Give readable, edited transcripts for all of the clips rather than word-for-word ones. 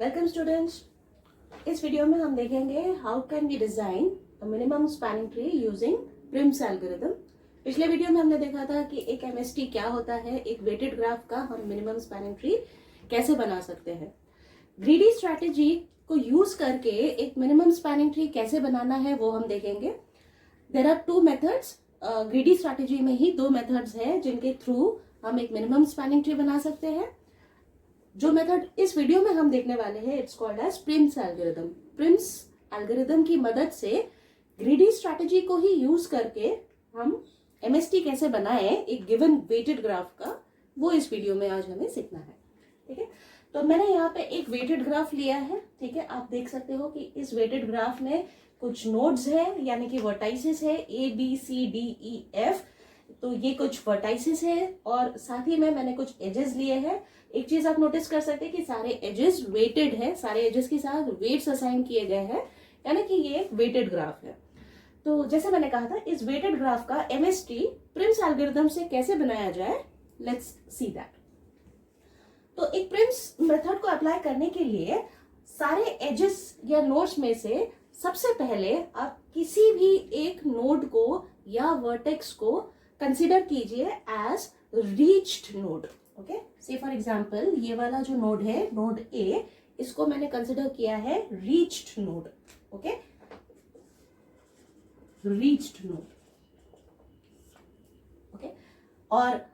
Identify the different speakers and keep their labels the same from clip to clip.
Speaker 1: Welcome students. इस video में हम देखेंगे how can we design a minimum spanning tree using Prim's algorithm. पिछले वीडियो में हमने देखा था कि एक एमएसटी क्या होता है, एक वेटेड ग्राफ का हम मिनिमम स्पैनिंग ट्री कैसे बना सकते हैं। ग्रीडी स्ट्रैटेजी को यूज करके एक मिनिमम स्पैनिंग ट्री कैसे बनाना है वो हम देखेंगे। There are two methods. Greedy strategy में ही दो मेथड्स हैं जिनके थ्रू हम एक मिनिमम स्पैनिंग ट्री बना सकते हैं। जो मेथड इस वीडियो में हम देखने वाले हैं it's called as Prim's algorithm. Prim's algorithm की मदद से ग्रीडी स्ट्रैटेजी को ही यूज करके हम एमएसटी कैसे बनाएं एक गिवन वेटेड ग्राफ का, वो इस वीडियो में आज हमें सीखना है। ठीक है, तो मैंने यहाँ पे एक वेटेड ग्राफ लिया है। ठीक है, आप देख सकते हो कि इस वेटेड ग्राफ में कुछ नोड्स है, यानी कि वर्टाइसेस है ABCDEF। तो ये कुछ वर्टाइसेस है और साथ ही में मैंने कुछ एजेस लिए हैं। एक चीज आप नोटिस कर सकते हैं कि सारे एजेस वेटेड है, सारे एजेस के साथ वेट्स असाइन किए गए हैं, यानी कि ये एक वेटेड ग्राफ है। तो जैसे मैंने कहा था, इस वेटेड ग्राफ का एमएसटी प्रिम्स एल्गोरिथम से कैसे बनाया जाए, लेट्स सी दैट। तो एक प्रिम्स मेथड को अप्लाई करने के लिए सारे एजेस या नोड्स में से सबसे पहले आप किसी भी एक नोड को या वर्टेक्स को कंसिडर कीजिए एज रीच्ड नोड। ओके, से फॉर एग्जांपल ये वाला जो नोड है, नोड A, इसको मैंने कंसिडर किया है reached node. Okay, reached node. Okay, और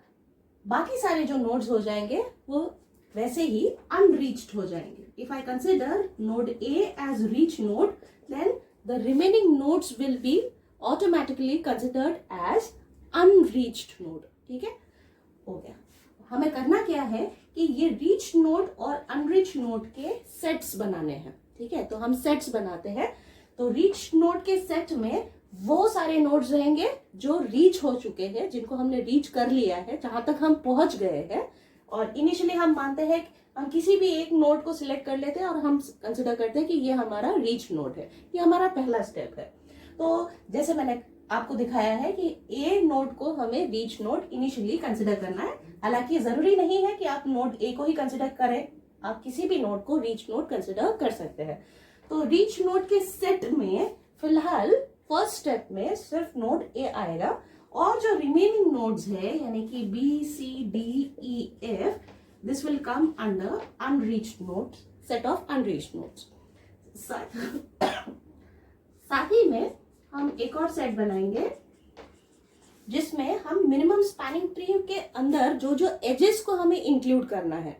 Speaker 1: बाकी सारे जो नोड्स हो जाएंगे वो वैसे ही अनरीच्ड हो जाएंगे। If I consider node A as reach node, then the remaining nodes will be automatically considered as unreached node. ठीक है, हो गया। हमें करना क्या है कि ये रीच नोड और अनरीच नोड के सेट्स बनाने हैं। ठीक है, तो हम सेट्स बनाते हैं। तो रीच नोड के सेट में वो सारे नोड्स रहेंगे जो रीच हो चुके हैं, जिनको हमने रीच कर लिया है, जहां तक हम पहुंच गए हैं। और इनिशियली हम मानते हैं कि हम किसी भी एक नोड को सिलेक्ट कर लेते हैं और हम कंसिडर करते हैं कि ये हमारा रीच नोड है, ये हमारा पहला स्टेप है। तो जैसे मैंने आपको दिखाया है कि ए नोड को हमें रीच नोड इनिशियली कंसिडर करना है। हालांकि जरूरी नहीं है कि आप नोड ए को ही कंसिडर करें, आप किसी भी नोड को रीच नोड कंसिडर कर सकते हैं। तो रीच नोड के सेट में फिलहाल फर्स्ट स्टेप में सिर्फ नोड ए आएगा और जो रिमेनिंग नोड्स है यानी कि BCDEF, this will come under unreached nodes, set of unreached nodes. साथ ही में हम एक और सेट बनाएंगे जिसमें हम मिनिमम स्पैनिंग ट्री के अंदर जो जो एजेस को हमें इंक्लूड करना है।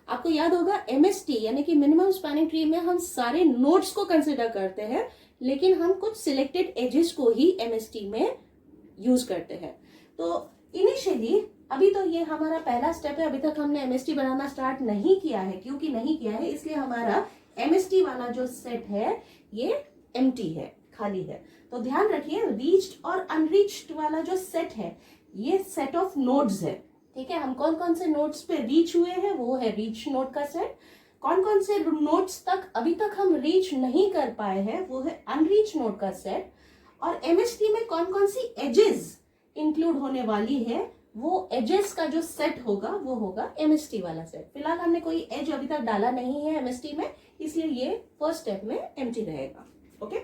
Speaker 1: आपको याद होगा एमएसटी यानी कि मिनिमम स्पैनिंग ट्री में हम सारे नोड्स को कंसिडर करते हैं, लेकिन हम कुछ सिलेक्टेड एजेस को ही एमएसटी में यूज करते हैं। तो इनिशियली अभी तो ये हमारा पहला स्टेप है, अभी तक हमने एमएसटी बनाना स्टार्ट नहीं किया है। क्योंकि नहीं किया है इसलिए हमारा एमएसटी वाला जो सेट है ये एम्प्टी है, खाली है। तो ध्यान रखिए, रीच्ड और अनरीच्ड वाला जो सेट है ये सेट ऑफ नोड्स है। ठीक है, हम कौन कौन से नोड्स पे रीच हुए हैं वो है रीच नोड का सेट। कौन कौन से नोड्स तक अभी तक हम रीच नहीं कर पाए हैं वो है अनरीच नोड का सेट। और एमएसटी में कौन कौन सी एजेस इंक्लूड होने वाली है वो एजेस का जो सेट होगा वो होगा एमएसटी वाला सेट। फिलहाल हमने कोई एज अभी तक डाला नहीं है एमएसटी में, इसलिए ये फर्स्ट स्टेप में एम्प्टी रहेगा। ओके,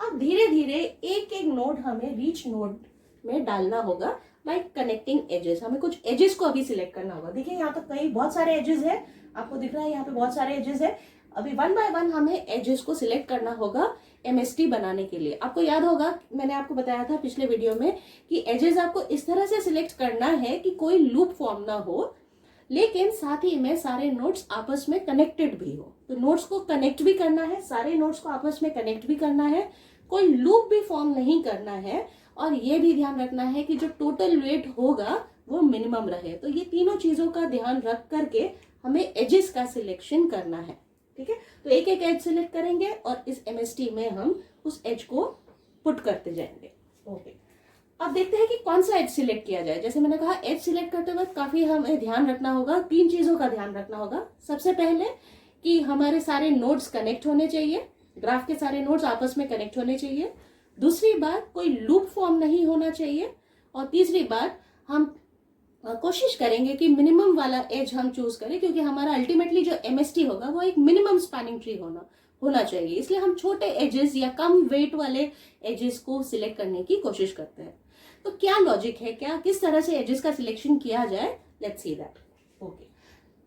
Speaker 1: अब धीरे धीरे एक एक नोड हमें रीच नोड में डालना होगा बाय कनेक्टिंग एजेस। हमें कुछ एजेस को अभी सिलेक्ट करना होगा। देखिए यहाँ तो कई बहुत सारे एजेस है, आपको दिख रहा है यहाँ पे बहुत सारे एजेस है। अभी वन बाय वन हमें एजेस को सिलेक्ट करना होगा एमएसटी बनाने के लिए। आपको याद होगा मैंने आपको बताया था पिछले वीडियो में कि एजेस आपको इस तरह से सिलेक्ट करना है कि कोई लूप फॉर्म ना हो, लेकिन साथ ही में सारे नोड्स आपस में कनेक्टेड भी हो। तो नोड्स को कनेक्ट भी करना है, सारे नोड्स को आपस में कनेक्ट भी करना है, कोई लूप भी फॉर्म नहीं करना है, और ये भी ध्यान रखना है कि जो टोटल वेट होगा वो मिनिमम रहे। तो ये तीनों चीजों का ध्यान रख करके हमें एजेस का सिलेक्शन करना है। ठीक है, तो एक एक एज सिलेक्ट करेंगे और इस एमएसटी में हम उस एज को पुट करते जाएंगे। ओके, अब देखते हैं कि कौन सा एज सिलेक्ट किया जाए। जैसे मैंने कहा एज सिलेक्ट करते वक्त काफी हमें ध्यान रखना होगा, तीन चीजों का ध्यान रखना होगा। सबसे पहले कि हमारे सारे नोड्स कनेक्ट होने चाहिए, ग्राफ के सारे नोड्स आपस में कनेक्ट होने चाहिए। दूसरी बात, कोई लूप फॉर्म नहीं होना चाहिए। और तीसरी बात, हम कोशिश करेंगे कि मिनिमम वाला एज हम चूज करें, क्योंकि हमारा अल्टीमेटली जो एमएसटी होगा वो एक मिनिमम स्पैनिंग ट्री होना चाहिए। इसलिए हम छोटे एजेस या कम वेट वाले एजेस को सिलेक्ट करने की कोशिश करते हैं। तो क्या लॉजिक है, क्या किस तरह से एजेस का सिलेक्शन किया जाए, लेट्स सी दैट। ओके,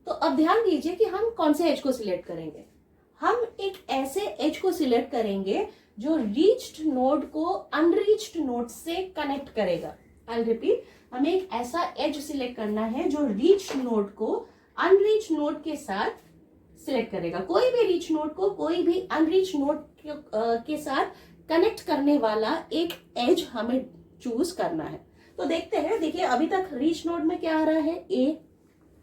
Speaker 1: तो अब ध्यान दीजिए कि हम कौन से एज को सिलेक्ट करेंगे। हम एक ऐसे एज को सिलेक्ट करेंगे जो रीच्ड नोड को अनरीच्ड नोड से कनेक्ट करेगा। आई रिपीट, हमें एक ऐसा एज सिलेक्ट करना है जो रीच नोड को अनरीच नोड के साथ सिलेक्ट करेगा। कोई भी रीच नोड को कोई भी अनरीच नोड के साथ कनेक्ट करने वाला एक एज हमें चूज करना है। तो देखते हैं, देखिए अभी तक रीच नोड में क्या आ रहा है, ए,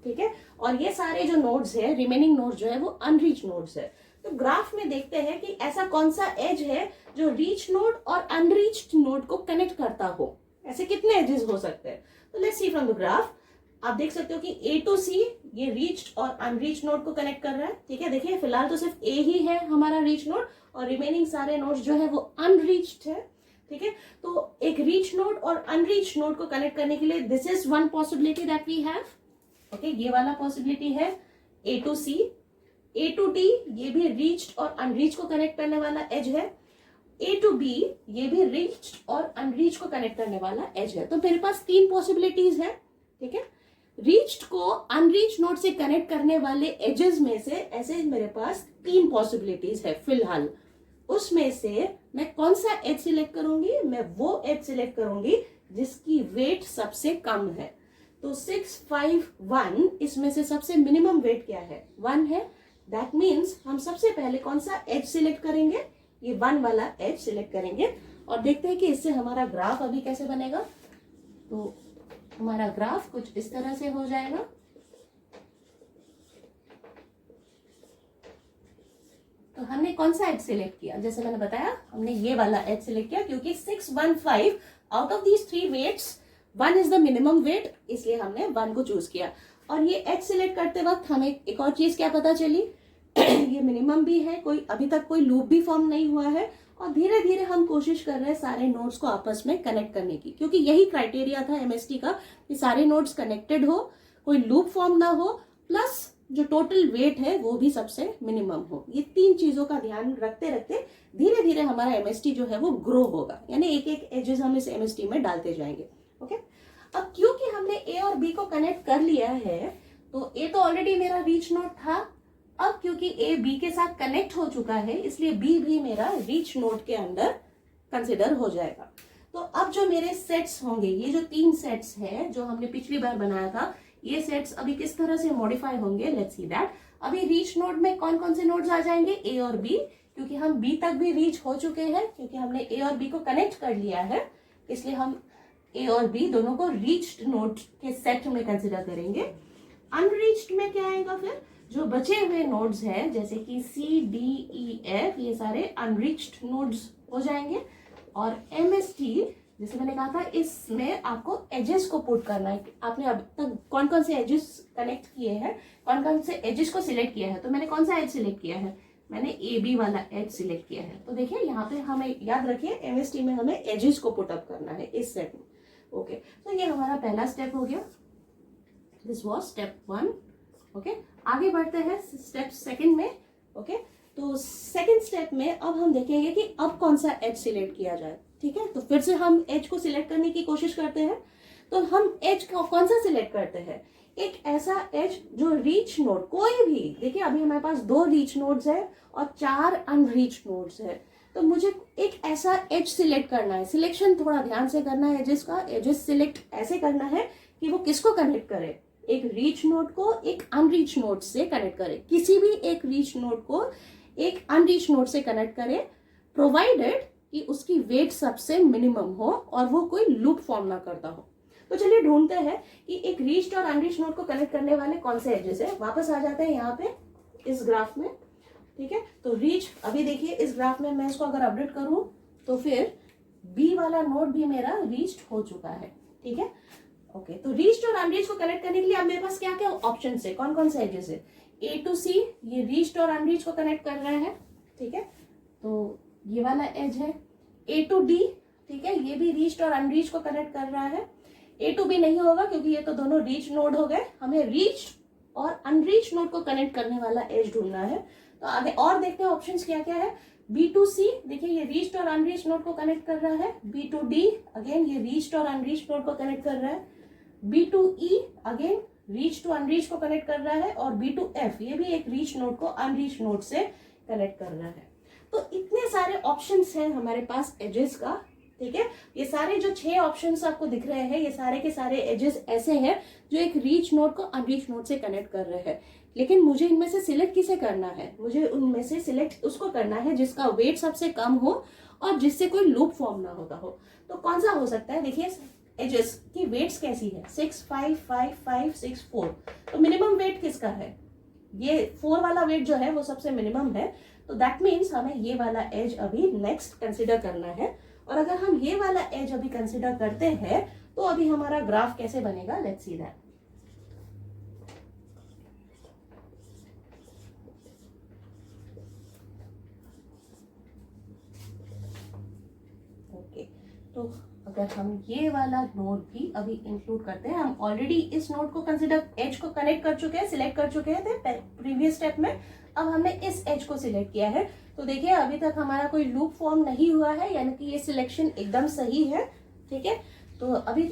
Speaker 1: ठीक है, और ये सारे जो नोड्स है, रिमेनिंग नोड्स जो है वो अनरीच नोड्स है। तो ग्राफ में देखते हैं कि ऐसा कौन सा एज है जो रीच नोड और अनरीच्ड नोड को कनेक्ट करता हो। ऐसे कितने एजेस हो सकते हैं? तो let's see from the graph. आप देख सकते हो कि ए टू सी ये रीच्ड और अनरीच्ड नोड को कनेक्ट कर रहा है, ठीक है। देखिए फिलहाल तो सिर्फ ए ही है हमारा रीच नोड और रिमेनिंग सारे नोड्स जो है वो अनरीच्ड है, ठीक है। तो एक रीच नोड और अनरीच्ड नोड को कनेक्ट करने के लिए this is one possibility that we have, okay. ये वाला पॉसिबिलिटी है A to C. A to D ये भी रीच्ड और अनरीच्ड को कनेक्ट करने वाला एज है। ए टू बी ये भी रीच्ड और अनरीच्ड को कनेक्ट करने वाला एज है। तो मेरे पास तीन पॉसिबिलिटीज है, ठीक है। रीच्ड को अनरीच्ड नोड से कनेक्ट करने वाले एजेस में से ऐसे मेरे पास तीन पॉसिबिलिटीज है फिलहाल। उसमें से मैं कौन सा एज सिलेक्ट करूंगी? मैं वो एज सिलेक्ट करूंगी जिसकी वेट सबसे कम है। तो 6, 5, 1 इसमें से सबसे मिनिमम वेट क्या है? 1 है। दैट मीन्स हम सबसे पहले कौन सा एज सिलेक्ट करेंगे? ये 1 वाला एज सिलेक्ट करेंगे और देखते हैं कि इससे हमारा ग्राफ अभी कैसे बनेगा। तो हमारा ग्राफ कुछ इस तरह से हो जाएगा। तो हमने कौन सा एज सिलेक्ट किया? जैसे मैंने बताया हमने ये वाला एज सिलेक्ट किया क्योंकि 6, 1, 5 out of these 3 weights 1 is the minimum weight, इसलिए हमने 1 को चूज किया। और ये एज सिलेक्ट करते वक्त हमें एक और चीज क्या पता चली ये मिनिमम भी है, कोई अभी तक कोई लूप भी फॉर्म नहीं हुआ है और धीरे धीरे हम कोशिश कर रहे हैं सारे नोड्स को आपस में कनेक्ट करने की, क्योंकि यही क्राइटेरिया था एमएसटी का कि सारे नोड्स कनेक्टेड हो, कोई लूप फॉर्म ना हो, प्लस जो टोटल वेट है वो भी सबसे मिनिमम हो। ये तीन चीजों का ध्यान रखते रखते धीरे धीरे हमारा एमएसटी जो है वो ग्रो होगा, यानी एक एक एजेस हम इस एमएसटी में डालते जाएंगे, ओके। अब क्योंकि हमने ए और बी को कनेक्ट कर लिया है, तो ए तो ऑलरेडी मेरा रीच नोड था। अब क्योंकि ए बी के साथ कनेक्ट हो चुका है, इसलिए बी भी मेरा रीच नोड के अंदर कंसिडर हो जाएगा। तो अब जो मेरे सेट्स होंगे, ये जो 3 सेट्स हैं जो हमने पिछली बार बनाया था, ये सेट्स अभी किस तरह से मॉडिफाई होंगे, लेट्स सी दैट। अभी रीच नोड में कौन कौन से नोड्स आ जाएंगे? ए और बी, क्योंकि हम बी तक भी रीच हो चुके हैं, क्योंकि हमने ए और बी को कनेक्ट कर लिया है, इसलिए हम ए और बी दोनों को रीच्ड नोड के सेट में कंसिडर करेंगे। अनरीच्ड में क्या आएगा? फिर जो बचे हुए नोड्स हैं जैसे कि सी, डी, ई, एफ, ये सारे अनरीच्ड नोड्स हो जाएंगे। और एमएसटी, जैसे मैंने कहा था, इसमें आपको एजेस को पुट करना है। आपने अब तक कौन कौन से एजेस कनेक्ट किए हैं, कौन कौन से एजेस को सिलेक्ट किया है। तो मैंने कौन सा एज सिलेक्ट किया है? मैंने ए बी वाला एज सिलेक्ट किया है। तो देखिए यहाँ पे हमें याद रखिए एमएसटी में हमें एजेस को पुट अप करना है इस सेट में, ओके। तो ये हमारा पहला स्टेप हो गया, दिस वॉज स्टेप 1, ओके। आगे बढ़ते हैं स्टेप 2 में, ओके। तो सेकंड स्टेप में अब हम देखेंगे कि अब कौन सा एज सिलेक्ट किया जाए, ठीक है। तो फिर से हम एज को सिलेक्ट करने की कोशिश करते हैं। तो हम एज को कौन सा सिलेक्ट करते हैं? एक ऐसा एज जो रीच नोड, कोई भी, देखिए अभी हमारे पास 2 रीच नोड्स है और 4 अनरीच नोड्स है। तो मुझे एक ऐसा एज सिलेक्ट करना है। सिलेक्शन थोड़ा ध्यान से करना है एजेस का। एजेस सिलेक्ट ऐसे करना है कि वो किसको कनेक्ट करे? एक रीच नोड को एक अनरीच नोड से कनेक्ट करे, किसी भी एक रीच नोड को एक अनरीच नोड से कनेक्ट करे, प्रोवाइडेड कि उसकी वेट सबसे मिनिमम हो और वो कोई लूप फॉर्म ना करता हो। तो चलिए ढूंढते हैं कि एक रीच्ड और अनरीच्ड नोड को कनेक्ट करने वाले कौन से एजेस है। वापस आ जाते हैं यहाँ पे इस ग्राफ में, ठीक है। तो रीच, अभी देखिए इस ग्राफ में मैं इसको अगर अपडेट करूं तो फिर बी वाला नोड भी मेरा रीच्ड हो चुका है, ठीक है, ओके। तो रीच्ड और अनरीच्ड को कनेक्ट करने के लिए अब मेरे पास क्या क्या ऑप्शन है, कौन कौन से एजेस है? ए टू सी ये रीच्ड और अनरीच्ड को कनेक्ट कर रहा है, ठीक है। तो ये वाला एज है। ए टू डी, ठीक है, ये भी रीच्ड और अनरीच्ड को कनेक्ट कर रहा है। ए टू बी नहीं होगा क्योंकि ये तो दोनों रीच नोड हो गए। हमें रीच और अनरीच नोड को कनेक्ट करने वाला एज ढूंढना है। तो आगे और देखते हैं ऑप्शंस क्या क्या है। बी टू सी, देखिए ये रीच्ड और अनरीच नोड को कनेक्ट कर रहा है। बी टू डी, अगेन ये रीच्ड और अनरीच नोड को कनेक्ट कर रहा है। B to E, again reach to unreach को कनेक्ट कर रहा है। और बी टू एफ, ये भी एक रीच नोड को अनरीच नोड से कनेक्ट कर रहा है। तो इतने सारे ऑप्शंस हैं हमारे पास एजेस का, ठीक है। ये सारे जो 6 ऑप्शंस आपको दिख रहे हैं, ये सारे के सारे एजेस ऐसे हैं जो एक रीच नोड को अनरीच नोड से कनेक्ट कर रहे हैं। लेकिन मुझे इनमें से सिलेक्ट किसे करना है? मुझे उनमें से सिलेक्ट उसको करना है जिसका वेट सबसे कम हो और जिससे कोई लूप फॉर्म ना होता हो। तो कौन सा हो सकता है? देखिए एजेस की वेट्स कैसी है, 6, 5, 5, 5, 6, 4। तो मिनिमम वेट किसका है? ये 4 वाला वेट जो है वो सबसे मिनिमम है। तो दैट मीन्स हमें ये वाला एज अभी नेक्स्ट कंसिडर करना है। और अगर हम ये वाला एज अभी कंसिडर करते हैं तो अभी हमारा ग्राफ कैसे बनेगा, लेट्स सी दैट। ओके, तो अगर हम ये वाला नोड भी अभी इंक्लूड करते हैं, हम ऑलरेडी इस नोड को कंसिडर एज को कनेक्ट कर चुके हैं, सिलेक्ट कर चुके थे प्रीवियस स्टेप में। अब हमने इस एज को सिलेक्ट किया है। तो देखिए अभी तक हमारा कोई लूप फॉर्म नहीं हुआ है, यानी कि ये सिलेक्शन एकदम सही है, ठीक है। तो अभी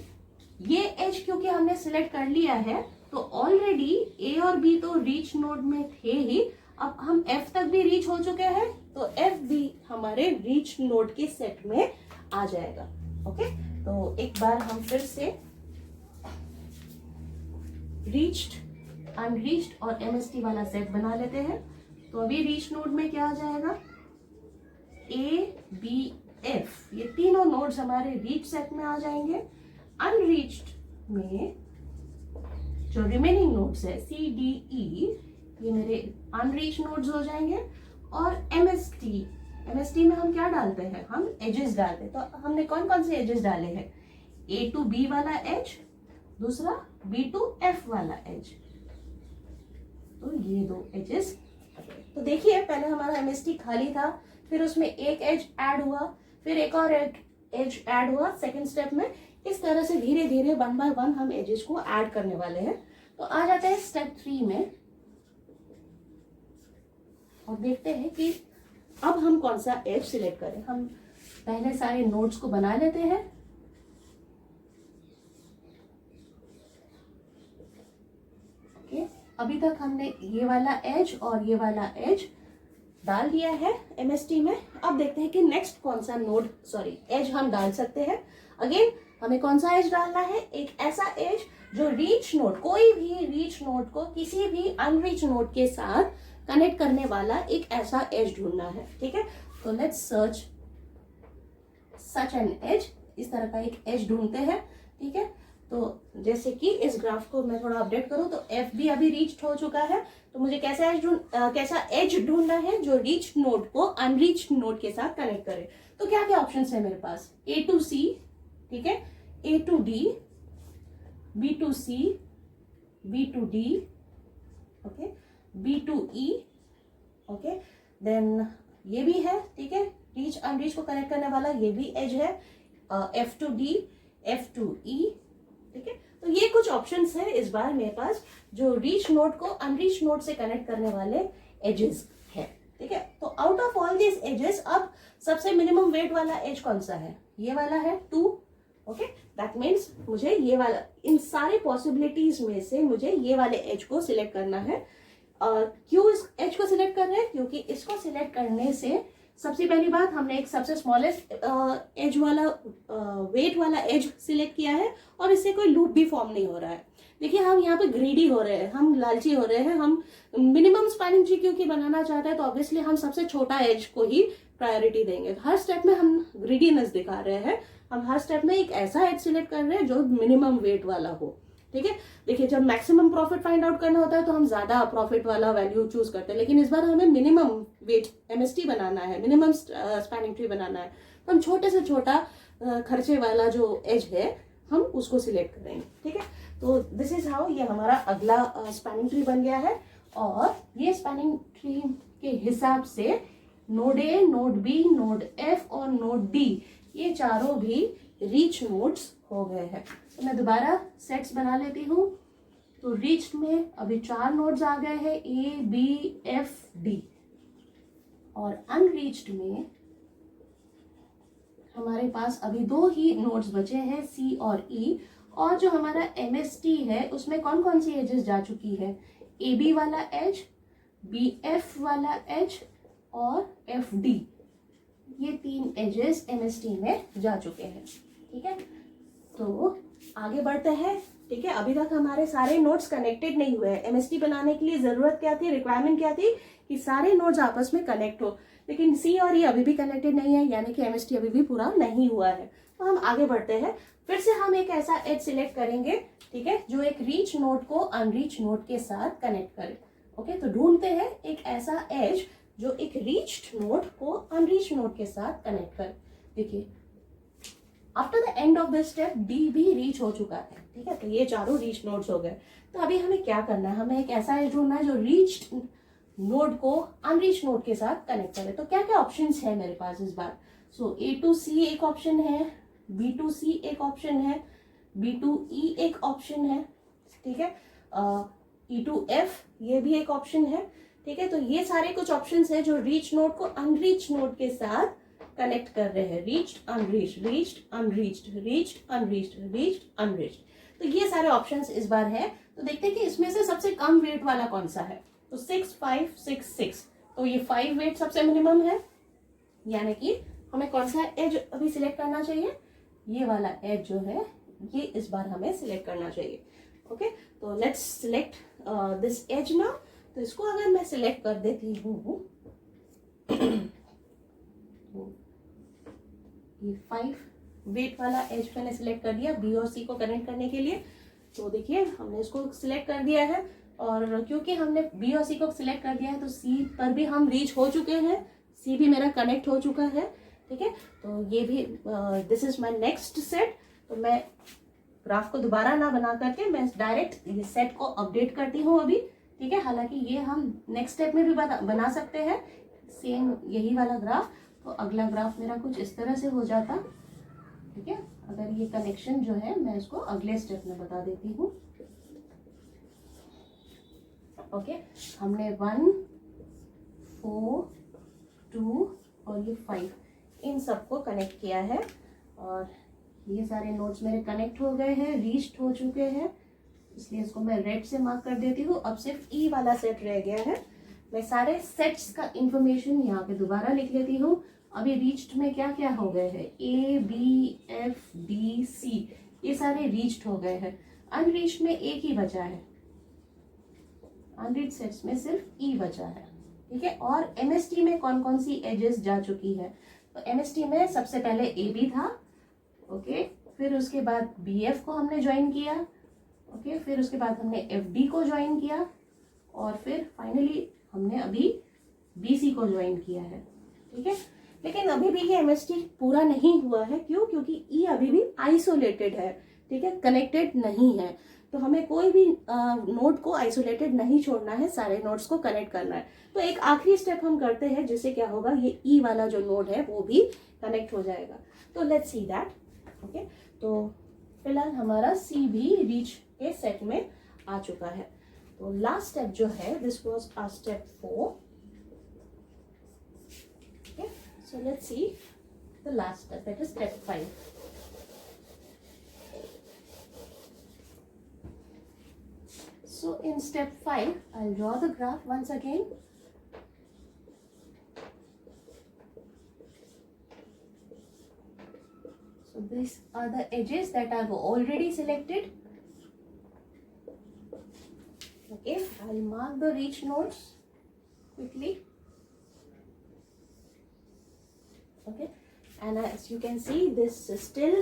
Speaker 1: ये एज क्योंकि हमने सिलेक्ट कर लिया है, तो ऑलरेडी ए और बी तो रीच नोड में थे ही। अब हम एफ तक भी रीच हो चुके हैं, तो एफ भी हमारे रीच नोड के सेट में आ जाएगा। ओके, तो एक बार हम फिर से रीच्ड, अनरीच्ड और एमएसटी वाला सेट बना लेते हैं। तो अभी रीच नोड में क्या आ जाएगा, ए बी एफ, ये तीनों नोड्स हमारे रीच सेट में आ जाएंगे। अनरीच्ड में जो रिमेनिंग नोड्स है सी डी ई, ये मेरे अनरीच नोड्स हो जाएंगे। और एमएसटी, एमएसटी में हम क्या डालते हैं, हम एजेस डालते हैं। तो हमने कौन कौन से एजेस डाले हैं, ए टू बी वाला एज, दूसरा बी टू एफ वाला एज। तो ये 2 एजेस। तो देखिए पहले हमारा एमएसटी खाली था, फिर उसमें एक एज ऐड हुआ, फिर एक और एज ऐड हुआ सेकेंड स्टेप में। इस तरह से धीरे धीरे 1 बाय 1 हम एजेस को ऐड करने वाले हैं। तो आ जाते हैं स्टेप 3 में और देखते हैं कि अब हम कौन सा एज सिलेक्ट करें। हम पहले सारे नोड्स को बना लेते हैं। ओके, अभी तक हमने ये वाला एज और ये वाला एज डाल दिया है एमएसटी में। अब देखते हैं कि नेक्स्ट कौन सा नोड एज हम डाल सकते हैं। अगेन हमें कौन सा एज डालना है, एक ऐसा एज जो रीच नोड, कोई भी रीच नोड को किसी भी अनरीच नोड के साथ कनेक्ट करने वाला एक ऐसा एज ढूंढना है, ठीक है। तो let's search such an edge, इस तरह का एक एज ढूंढते हैं, ठीक है। तो जैसे कि इस ग्राफ को मैं थोड़ा अपडेट करूं तो एफ भी अभी रीच हो चुका है। तो मुझे कैसा एज ढूंढना है जो रीच नोड को अनरीच नोड के साथ कनेक्ट करे। तो क्या क्या ऑप्शन है मेरे पास, ए टू सी, ठीक है, A to D, B to C, B to D, okay, B to E, okay, then ये भी है, ठीक है, रीच अनरीच को कनेक्ट करने वाला ये भी एज है, F to D, F to E, ठीक है। तो ये कुछ ऑप्शंस है इस बार मेरे पास जो रीच नोड को अनरीच नोड से कनेक्ट करने वाले एजेस है, ठीक है। तो out of all this edges अब सबसे मिनिमम वेट वाला एज कौन सा है, ये वाला है 2, ओके। दैट मीन्स मुझे ये वाला, इन सारे पॉसिबिलिटीज में से मुझे ये वाले एज को सिलेक्ट करना है। क्यों इस एज को सिलेक्ट कर रहे हैं, क्योंकि इसको सिलेक्ट करने से सबसे पहली बात हमने एक सबसे स्मॉलेस्ट एज वाला वेट वाला एज सिलेक्ट किया है और इससे कोई लूप भी फॉर्म नहीं हो रहा है। देखिए हम यहाँ पे ग्रीडी हो रहे हैं, हम लालची हो रहे हैं। हम मिनिमम स्पैनिंग ट्री क्योंकि बनाना चाहते हैं तो ऑब्वियसली हम सबसे छोटा एज को ही प्रायोरिटी देंगे। हर स्टेप में हम ग्रीडीनेस दिखा रहे हैं, हम हर स्टेप में एक ऐसा एज सिलेक्ट कर रहे हैं जो मिनिमम वेट वाला हो, ठीक है। देखिए जब मैक्सिमम प्रॉफिट फाइंड आउट करना होता है तो हम ज्यादा प्रॉफिट वाला वैल्यू चूज करते हैं, लेकिन इस बार हमें मिनिमम वेट एमएसटी बनाना है, मिनिमम स्पैनिंग ट्री बनाना है। तो हम छोटे से छोटा खर्चे वाला जो एज है हम उसको सिलेक्ट करेंगे, ठीक है। तो दिस इज हाउ ये हमारा अगला स्पैनिंग ट्री बन गया है। और ये स्पैनिंग ट्री के हिसाब से node A, node B, node F और नोड डी, ये चारों भी रीच नोड्स हो गए हैं। तो मैं दोबारा सेट्स बना लेती हूँ। तो रीच्ड में अभी 4 नोड्स आ गए हैं, ए बी एफ डी, और अनरीच्ड में हमारे पास अभी 2 ही नोड्स बचे हैं, सी और ई। और जो हमारा MST है उसमें कौन कौन सी एजेस जा चुकी है, AB वाला एज, BF वाला एज और FD, ये 3 एजेस MST में जा चुके हैं। ठीक है, तो आगे बढ़ते हैं। ठीक है, अभी तक हमारे सारे नोड्स कनेक्टेड नहीं हुए हैं। MST बनाने के लिए जरूरत क्या थी, रिक्वायरमेंट क्या थी कि सारे नोड्स आपस में कनेक्ट हो, लेकिन सी और ई अभी भी कनेक्टेड नहीं है, यानी कि MST अभी भी पूरा नहीं हुआ है। तो हम आगे बढ़ते हैं। फिर से हम एक ऐसा एज सिलेक्ट करेंगे, ठीक है, जो एक रीच नोड को अनरीच नोड के साथ कनेक्ट करे। ओके, तो ढूंढते हैं एक ऐसा एज जो एक रीच्ड नोड को अनरीच नोड के साथ कनेक्ट करे। देखिए, after the end of the step D भी रीच हो चुका है। ठीक है, तो ये चारों रीच नोड्स हो गए। तो अभी हमें क्या करना है, हमें एक ऐसा एज ढूंढना है जो रीच्ड नोड को अनरीच नोड के साथ कनेक्ट करे। तो क्या क्या ऑप्शंस है मेरे पास इस बार। सो A to C एक ऑप्शन है, B to C एक ऑप्शन है, B to E एक ऑप्शन है, ठीक है, E to F ये भी एक ऑप्शन है। ठीक है, तो ये सारे कुछ ऑप्शंस है जो रीच नोड को अनरीच नोड के साथ कनेक्ट कर रहे हैं। Reached unreached, reached unreached, reached unreached, reached unreached. तो ये सारे ऑप्शंस इस बार है। तो देखते हैं कि इसमें से सबसे कम वेट वाला कौन सा है। तो 6 5 6 6, तो ये 5 वेट सबसे मिनिमम है, यानी कि हमें कौन सा एज अभी सिलेक्ट करना चाहिए, ये वाला एज जो है ये इस बार हमें सिलेक्ट करना चाहिए। ओके, तो let's select this edge now. तो इसको अगर मैं सिलेक्ट कर देती हूँ ये 5 वेट वाला एज मैंने सिलेक्ट कर दिया बी और सी को कनेक्ट करने के लिए। तो देखिए हमने इसको सिलेक्ट कर दिया है, और क्योंकि हमने बी और सी को सिलेक्ट कर दिया है तो सी पर भी हम रीच हो चुके हैं, सी भी मेरा कनेक्ट हो चुका है। ठीक है, तो ये भी this is my next set. तो मैं ग्राफ को दोबारा ना बना करके मैं डायरेक्ट ये सेट को अपडेट करती हूँ अभी। ठीक है, हालांकि ये हम नेक्स्ट स्टेप में भी बना सकते हैं सेम यही वाला ग्राफ। तो अगला ग्राफ मेरा कुछ इस तरह से हो जाता। ठीक है, अगर ये कनेक्शन जो है मैं इसको अगले स्टेप में बता देती हूँ। ओके, हमने 1 4 2 और ये 5 इन सबको कनेक्ट किया है, और ये सारे नोड्स मेरे कनेक्ट हो गए हैं, रीच्ड हो चुके हैं, इसलिए इसको मैं रेड से मार्क कर देती हूँ। अब सिर्फ ई वाला सेट रह गया है। मैं सारे सेट्स का इंफॉर्मेशन यहाँ पे दोबारा लिख लेती हूँ। अभी रीच्ड में क्या क्या हो गए हैं, A B F D C, ये सारे रीच्ड हो गए हैं। अनरीच्ड में एक ही बचा है, अनरीच्ड सेट्स में सिर्फ ई बचा है। ठीक है, और MST में कौन कौन सी एजेस जा चुकी है। तो MST में सबसे पहले AB था, ओके, फिर उसके बाद BF को हमने ज्वाइन किया, ओके, फिर उसके बाद हमने FD को ज्वाइन किया, और फिर फाइनली हमने अभी BC को ज्वाइन किया है। ठीक है, लेकिन अभी भी ये MST पूरा नहीं हुआ है। क्यों? क्योंकि E अभी भी आइसोलेटेड है। ठीक है, कनेक्टेड नहीं है। तो हमें कोई भी नोड को आइसोलेटेड नहीं छोड़ना है, सारे नोड्स को कनेक्ट करना है। तो एक आखिरी स्टेप हम करते हैं, जिससे क्या होगा, ये ई वाला जो नोड है वो भी कनेक्ट हो जाएगा। तो लेट्स सी दैट। ओके, तो फिलहाल हमारा सी भी रीच के सेट में आ चुका है। तो लास्ट स्टेप जो है, this was our step 4। Okay, so let's see the last step, that is step 5। So in step 5, I'll draw the graph once again. So these are the edges that I've already selected. Okay, I'll mark the reach nodes quickly. Okay, and as you can see, this is still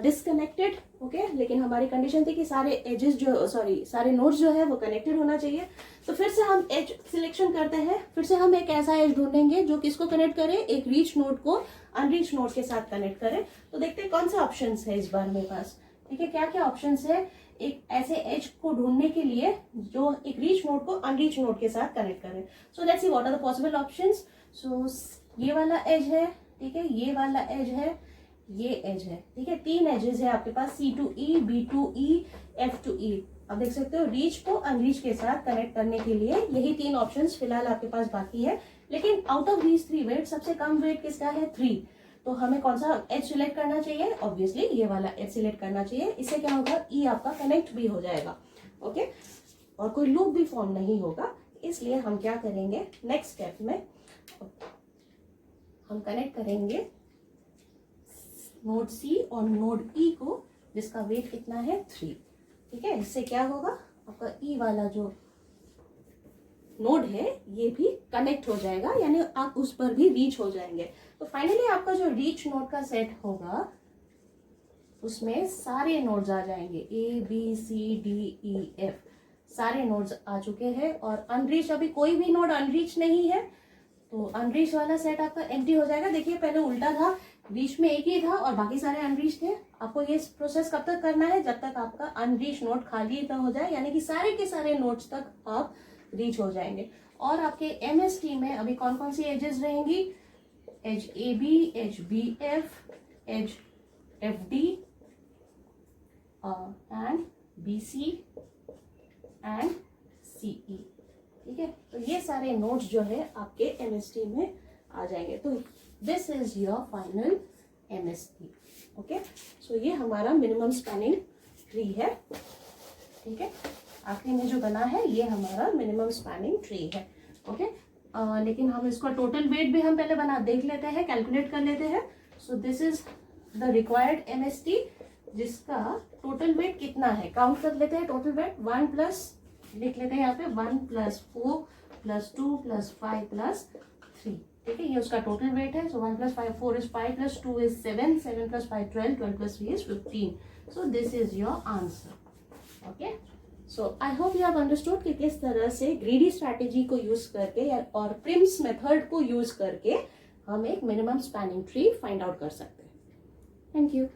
Speaker 1: disconnected. Okay, लेकिन हमारी condition थी कि सारे edges जो सारे nodes जो है वो कनेक्टेड होना चाहिए। तो फिर से हम एज सिलेक्शन करते हैं। फिर से हम एक ऐसा एज ढूंढेंगे जो किसको कनेक्ट करे, एक रीच नोड को अनरीच नोड के साथ कनेक्ट करे। तो देखते हैं कौन से ऑप्शंस है इस बार मेरे पास। ठीक है, क्या क्या ऑप्शंस है एक ऐसे एज को ढूंढने के लिए जो एक रीच नोड को अनरीच नोड के साथ कनेक्ट करे। So let's see what are the possible options. So ये वाला एज है, ठीक है, ये वाला एज है, ये एज है, ठीक है। 3 एजेस है आपके पास, C to E, B to E, F to E। अब देख सकते हो रीच को अनरीच के साथ कनेक्ट करने के लिए यही 3 ऑप्शंस फिलहाल आपके पास बाकी है। लेकिन आउट ऑफ दीज 3 वेट सबसे कम वेट किसका है? 3। तो हमें कौन सा एज सिलेक्ट करना चाहिए? ऑब्वियसली ये वाला एज सिलेक्ट करना चाहिए। इससे क्या होगा? ई आपका कनेक्ट भी हो जाएगा, ओके, और कोई लूप भी फॉर्म नहीं होगा। इसलिए हम क्या करेंगे, नेक्स्ट स्टेप में हम कनेक्ट करेंगे नोड सी और नोड ई को, जिसका वेट कितना है? 3, ठीक है। इससे क्या होगा? आपका ई वाला जो नोड है ये भी कनेक्ट हो जाएगा, यानी आप उस पर भी रीच हो जाएंगे। तो फाइनली आपका जो रीच नोड का सेट होगा उसमें सारे नोड्स आ जाएंगे, A B C D E F, सारे नोड्स आ चुके हैं। और अनरीच, अभी कोई भी नोड अनरीच नहीं है, तो अनरीच वाला सेट आपका एम्प्टी हो जाएगा। देखिए पहले उल्टा था, बीच में एक ही था और बाकी सारे अनरीच थे। आपको ये प्रोसेस कब तक करना है? जब तक आपका अनरीच नोड खाली ना हो जाए, यानी कि सारे के सारे नोड्स तक आप रीच हो जाएंगे। और आपके MST में अभी कौन कौन सी एजेस रहेंगी? Edge AB, edge BF, edge FD and BC and CE, ठीक है। तो ये सारे नोट्स जो है आपके MST में आ जाएंगे। तो this is your final MST, okay. So ये हमारा मिनिमम स्पैनिंग ट्री है, ठीक है। आखिरी में जो बना है ये हमारा मिनिमम स्पैनिंग ट्री है, ओके। लेकिन हम इसका टोटल वेट भी हम पहले बना देख लेते हैं, कैलकुलेट कर लेते हैं। So this is the required MST, जिसका टोटल वेट कितना है काउंट कर लेते हैं। टोटल वेट 1 प्लस लिख लेते हैं यहाँ पे, 1 + 4 + 2 + 5 + 3, ठीक है। ये उसका टोटल वेट है। सो 1 + 5 4 is 5 + 2 is 7, 7 + 5 12, 12 + 3 is 15। So this is your answer, okay. So I hope you have understood कि किस तरह से ग्रीडी स्ट्रैटेजी को यूज करके और प्रिम्स मेथड को यूज करके हम एक minimum spanning tree find out कर सकते हैं। Thank you.